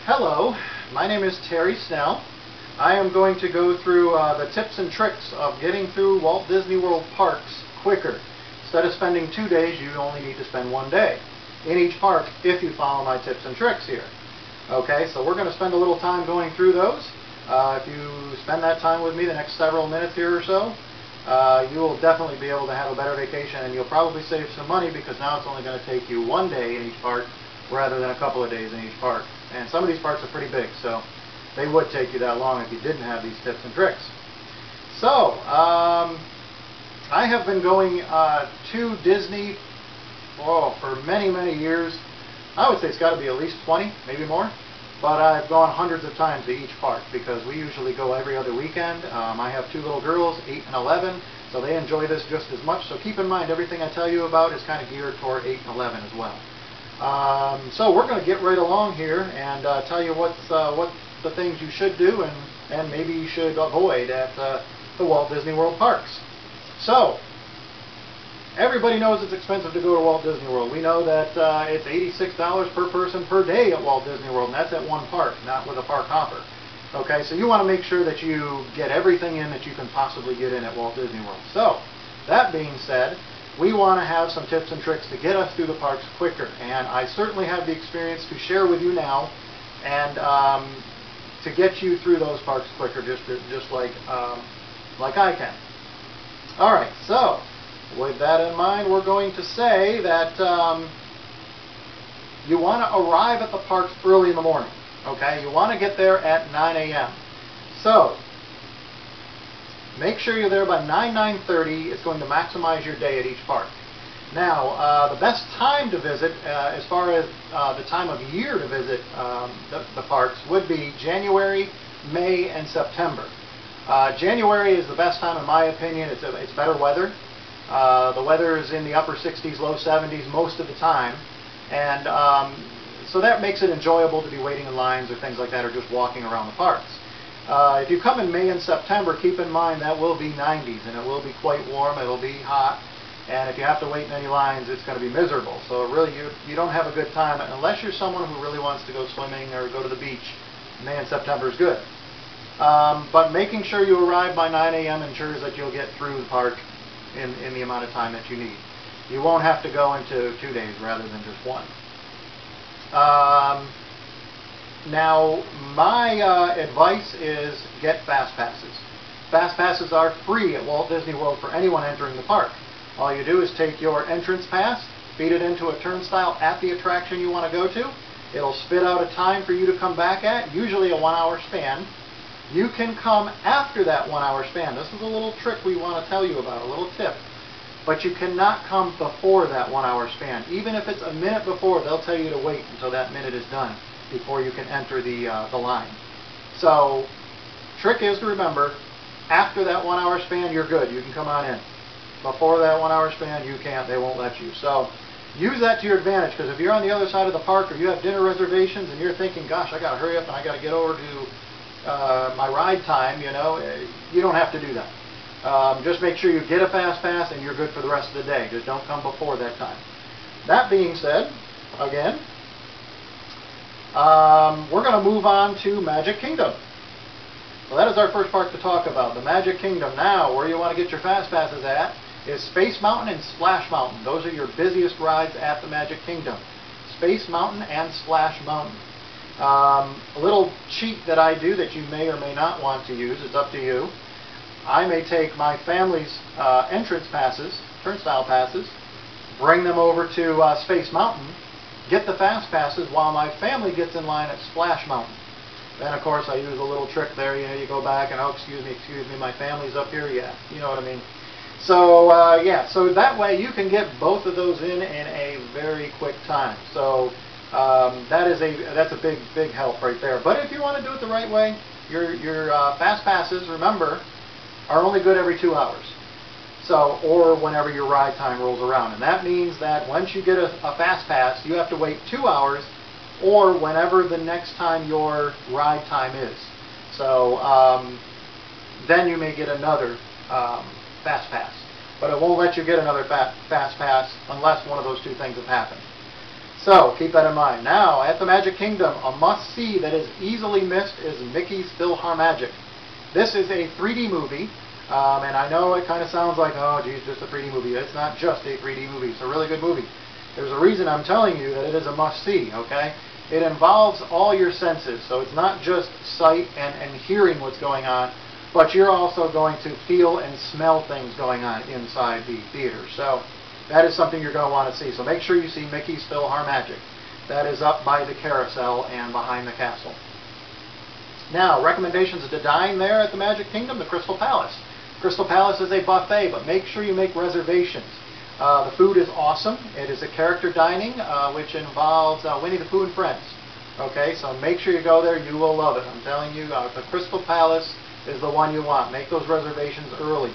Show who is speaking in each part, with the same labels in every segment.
Speaker 1: Hello, my name is Terry Snell. I am going to go through the tips and tricks of getting through Walt Disney World parks quicker. Instead of spending 2 days, you only need to spend 1 day in each park if you follow my tips and tricks here. Okay, so we're going to spend a little time going through those. If you spend that time with me the next several minutes here or so, you will definitely be able to have a better vacation, and you'll probably save some money because now it's only going to take you 1 day in each park rather than a couple of days in each park. And some of these parks are pretty big, so they would take you that long if you didn't have these tips and tricks. So, I have been going to Disney for many, many years. I would say it's got to be at least 20, maybe more. But I've gone hundreds of times to each park because we usually go every other weekend. I have 2 little girls, 8 and 11, so they enjoy this just as much. So keep in mind, everything I tell you about is kind of geared toward 8 and 11 as well. So we're going to get right along here and tell you what the things you should do and maybe you should avoid at the Walt Disney World parks. So, everybody knows it's expensive to go to Walt Disney World. We know that it's $86 per person per day at Walt Disney World, and that's at one park, not with a park hopper. Okay, so you want to make sure that you get everything in that you can possibly get in at Walt Disney World. So, that being said, we want to have some tips and tricks to get us through the parks quicker, and I certainly have the experience to share with you now, and to get you through those parks quicker, just like I can. All right, so with that in mind, we're going to say that you want to arrive at the parks early in the morning. Okay, you want to get there at 9 a.m. So make sure you're there by 9:30. It's going to maximize your day at each park. Now, the best time to visit, as far as the time of year to visit the parks, would be January, May, and September. January is the best time, in my opinion. It's better weather. The weather is in the upper 60s, low 70s most of the time, and so that makes it enjoyable to be waiting in lines or things like that, or just walking around the parks. If you come in May and September, keep in mind that will be 90s, and it will be quite warm, it will be hot, and if you have to wait in any lines, it's going to be miserable. So really, you don't have a good time, unless you're someone who really wants to go swimming or go to the beach. May and September is good. But making sure you arrive by 9 a.m. ensures that you'll get through the park in the amount of time that you need. You won't have to go into 2 days rather than just 1. Now, my advice is get Fast Passes. Fast Passes are free at Walt Disney World for anyone entering the park. All you do is take your entrance pass, feed it into a turnstile at the attraction you want to go to. It'll spit out a time for you to come back at, usually a 1-hour span. You can come after that 1-hour span. This is a little trick we want to tell you about, a little tip. But you cannot come before that 1-hour span. Even if it's a minute before, they'll tell you to wait until that minute is done before you can enter the line. So, trick is to remember, after that 1-hour span, you're good. You can come on in. Before that 1-hour span, you can't. They won't let you. So, use that to your advantage, because if you're on the other side of the park or you have dinner reservations and you're thinking, gosh, I got to hurry up and I got to get over to my ride time, you don't have to do that. Just make sure you get a Fast Pass and you're good for the rest of the day. Just don't come before that time. That being said, again, we're going to move on to Magic Kingdom. Well, that is our first park to talk about, the Magic Kingdom. Now, where you want to get your Fast Passes at is Space Mountain and Splash Mountain. Those are your busiest rides at the Magic Kingdom. Space Mountain and Splash Mountain. A little cheat that I do that you may or may not want to use, it's up to you. I may take my family's entrance passes, turnstile passes, bring them over to Space Mountain, get the Fast Passes while my family gets in line at Splash Mountain. Then, of course, I use a little trick there. You go back and, oh, excuse me, my family's up here. Yeah, you know what I mean. So, yeah, so that way you can get both of those in a very quick time. So, that's a big help right there. But if you want to do it the right way, your Fast Passes, remember, are only good every 2 hours. So, or whenever your ride time rolls around. And that means that once you get a Fast Pass, you have to wait 2 hours or whenever the next time your ride time is. So, then you may get another Fast Pass. But it won't let you get another Fast Pass unless one of those two things have happened. So keep that in mind. Now, at the Magic Kingdom, a must-see that is easily missed is Mickey's PhilharMagic. This is a 3D movie, and I know it kind of sounds like, oh geez, just a 3D movie. It's not just a 3D movie. It's a really good movie. There's a reason I'm telling you that it is a must-see, okay? It involves all your senses, so it's not just sight and hearing what's going on, but you're also going to feel and smell things going on inside the theater. So that is something you're going to want to see. So make sure you see Mickey's PhilharMagic. That is up by the carousel and behind the castle. Now, recommendations to dine there at the Magic Kingdom, the Crystal Palace. Crystal Palace is a buffet, but make sure you make reservations. The food is awesome. It is a character dining, which involves Winnie the Pooh and friends. Okay, so make sure you go there. You will love it. I'm telling you, the Crystal Palace is the one you want. Make those reservations early.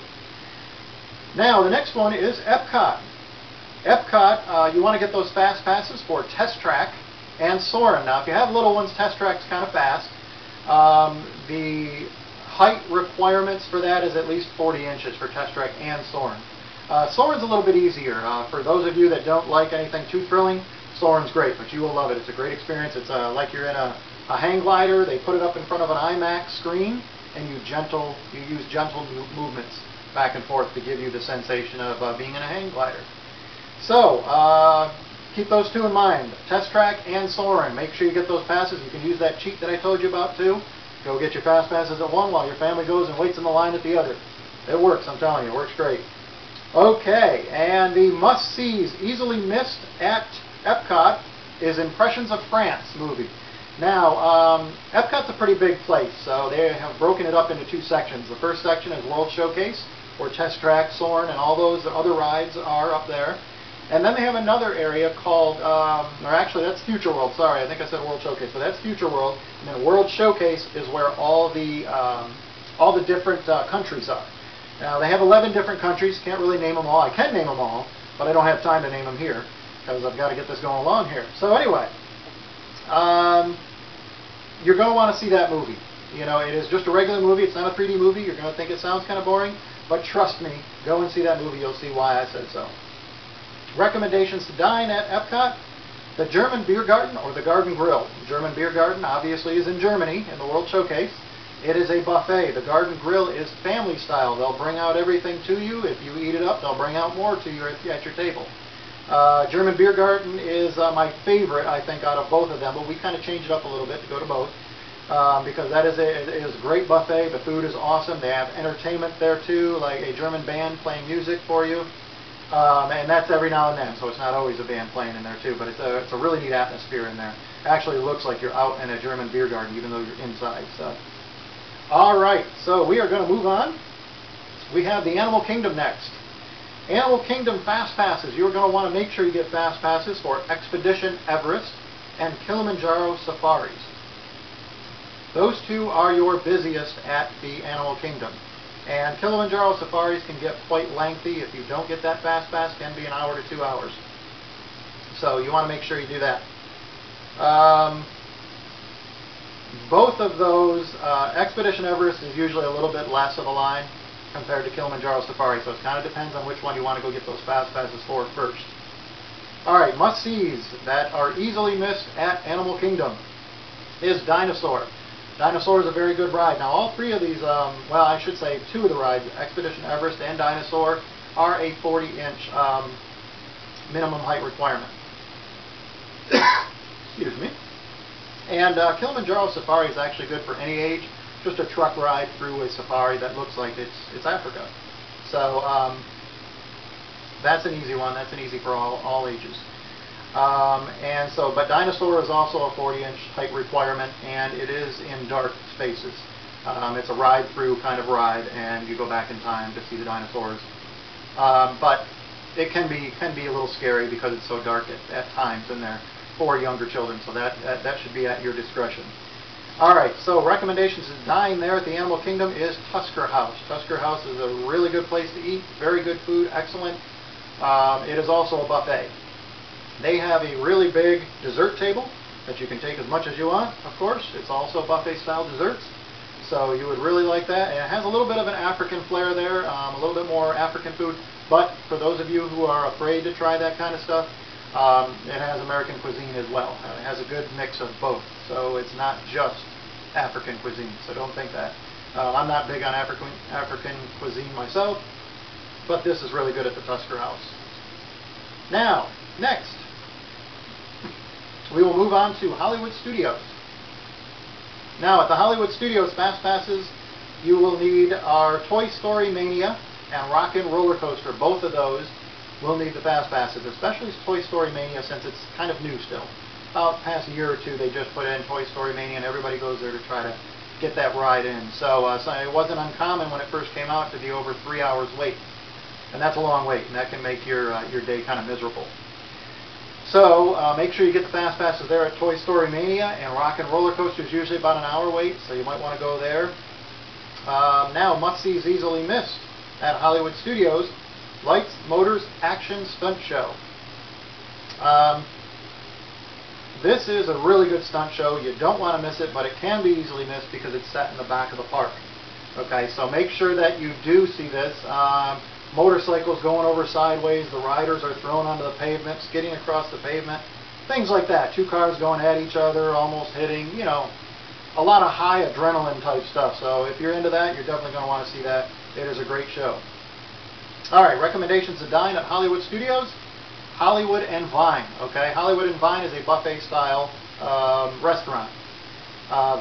Speaker 1: Now, the next one is Epcot. Epcot, you want to get those fast passes for Test Track and Soarin'. Now, if you have little ones, Test Track's kind of fast. The height requirements for that is at least 40 inches for Test Track and Soarin'. Soarin's a little bit easier. For those of you that don't like anything too thrilling, Soarin's great, but you will love it. It's a great experience. It's like you're in a hang glider. They put it up in front of an IMAX screen, and you use gentle movements back and forth to give you the sensation of being in a hang glider. So, keep those two in mind, Test Track and Soarin'. Make sure you get those passes. You can use that cheat that I told you about too. Go get your fast passes at one while your family goes and waits in the line at the other. It works, I'm telling you, it works great. Okay, and the must-sees easily missed at Epcot is Impressions of France movie. Now, Epcot's a pretty big place, so they have broken it up into two sections. The first section is World Showcase, where Test Track, Soarin', and all those other rides are up there. And then they have another area called, or actually that's Future World, sorry, I think I said World Showcase, but that's Future World. And then World Showcase is where all the different countries are. Now they have 11 different countries, can't really name them all. I can name them all, but I don't have time to name them here, because I've got to get this going along here. So anyway, you're going to want to see that movie. You know, it is just a regular movie, it's not a 3D movie, you're going to think it sounds kind of boring, but trust me, go and see that movie, you'll see why I said so. Recommendations to dine at Epcot, the German Beer Garden or the Garden Grill. The German Beer Garden obviously is in Germany in the World Showcase. It is a buffet. The Garden Grill is family style. They'll bring out everything to you. If you eat it up, they'll bring out more to you at your table. German Beer Garden is my favorite, I think, out of both of them, but we kind of changed it up a little bit to go to both. Because that is a great buffet. The food is awesome. They have entertainment there too, like a German band playing music for you. And that's every now and then, so it's not always a band playing in there too, but it's a really neat atmosphere in there. Actually, it looks like you're out in a German beer garden, even though you're inside. So, all right, so we are going to move on. We have the Animal Kingdom next. Animal Kingdom Fast Passes. You're going to want to make sure you get Fast Passes for Expedition Everest and Kilimanjaro Safaris. Those two are your busiest at the Animal Kingdom. And Kilimanjaro Safaris can get quite lengthy. If you don't get that Fast Pass, it can be an hour to 2 hours. So you want to make sure you do that. Both of those, Expedition Everest is usually a little bit less of a line compared to Kilimanjaro Safari, so it kind of depends on which one you want to go get those Fast Passes for first. Alright, must-sees that are easily missed at Animal Kingdom is Dinosaur. Dinosaur is a very good ride. Now all three of these, well I should say two of the rides, Expedition Everest and Dinosaur, are a 40-inch minimum height requirement. Excuse me. And Kilimanjaro Safari is actually good for any age. Just a truck ride through a safari that looks like it's Africa. So that's an easy one. That's an easy for all ages. But Dinosaur is also a 40-inch height requirement, and it is in dark spaces. It's a ride-through kind of ride, and you go back in time to see the dinosaurs. But it can be a little scary because it's so dark at times in there for younger children. So that should be at your discretion. All right. So recommendations to dine there at the Animal Kingdom is Tusker House. Tusker House is a really good place to eat. Very good food. Excellent. It is also a buffet. They have a really big dessert table that you can take as much as you want, of course. It's also buffet-style desserts, so you would really like that. And it has a little bit of an African flair there, a little bit more African food. But for those of you who are afraid to try that kind of stuff, It has American cuisine as well. It has a good mix of both, so it's not just African cuisine. So don't think that. I'm not big on African cuisine myself, but this is really good at the Tusker House. Now, next, we will move on to Hollywood Studios. Now, at the Hollywood Studios Fast Passes, you will need our Toy Story Mania and Rockin' Roller Coaster. Both of those will need the Fast Passes, especially Toy Story Mania, since it's kind of new still. About past year or two, they just put in Toy Story Mania, and everybody goes there to try to get that ride in. So it wasn't uncommon when it first came out to be over 3 hours wait. And that's a long wait, and that can make your day kind of miserable. So make sure you get the Fast Passes there at Toy Story Mania, and Rockin' Roller Coaster is usually about an hour wait, so you might want to go there. Now, must-sees easily missed at Hollywood Studios, Lights, Motors, Action Stunt Show. This is a really good stunt show. You don't want to miss it, but it can be easily missed because it's set in the back of the park. Okay, so make sure that you do see this. Motorcycles going over sideways, the riders are thrown onto the pavement, skidding across the pavement, things like that. Two cars going at each other, almost hitting, you know, a lot of high adrenaline type stuff. So if you're into that, you're definitely going to want to see that. It is a great show. Alright, recommendations to dine at Hollywood Studios. Hollywood and Vine. Okay, Hollywood and Vine is a buffet style restaurant.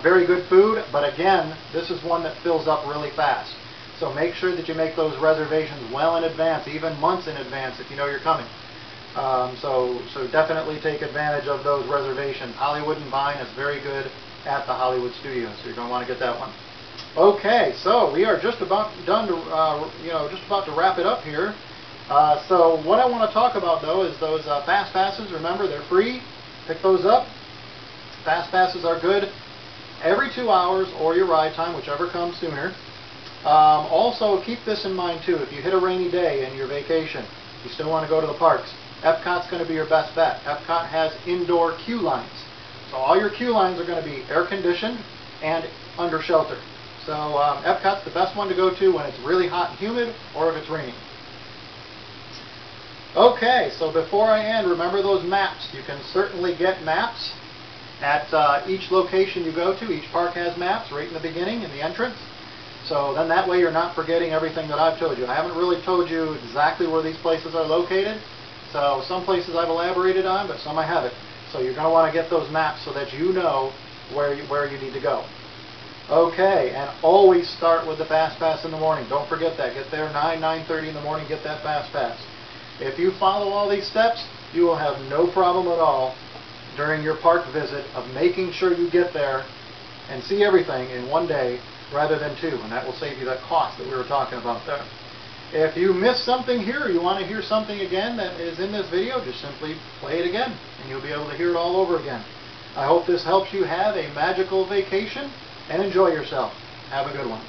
Speaker 1: Very good food, but again, this is one that fills up really fast. So make sure that you make those reservations well in advance, even months in advance if you know you're coming. So definitely take advantage of those reservations. Hollywood and Vine is very good at the Hollywood Studios, so you're going to want to get that one. Okay, so we are just about done to, just about to wrap it up here. So what I want to talk about though is those Fast Passes. Remember, they're free. Pick those up. Fast Passes are good every 2 hours or your ride time, whichever comes sooner. Also, keep this in mind too. If you hit a rainy day in your vacation, you still want to go to the parks, Epcot's going to be your best bet. Epcot has indoor queue lines. So all your queue lines are going to be air conditioned and under shelter. So Epcot's the best one to go to when it's really hot and humid or if it's raining. Okay, so before I end, remember those maps. You can certainly get maps at each location you go to. Each park has maps right in the beginning, in the entrance. So then that way you're not forgetting everything that I've told you. I haven't really told you exactly where these places are located. So some places I've elaborated on, but some I haven't. So you're going to want to get those maps so that you know where you need to go. Okay, and always start with the Fast Pass in the morning. Don't forget that. Get there 9:30 in the morning, get that Fast Pass. If you follow all these steps, you will have no problem at all during your park visit of making sure you get there and see everything in one day rather than two, and that will save you that cost that we were talking about there. If you missed something here, or you want to hear something again that is in this video, just simply play it again, and you'll be able to hear it all over again. I hope this helps you have a magical vacation and enjoy yourself. Have a good one.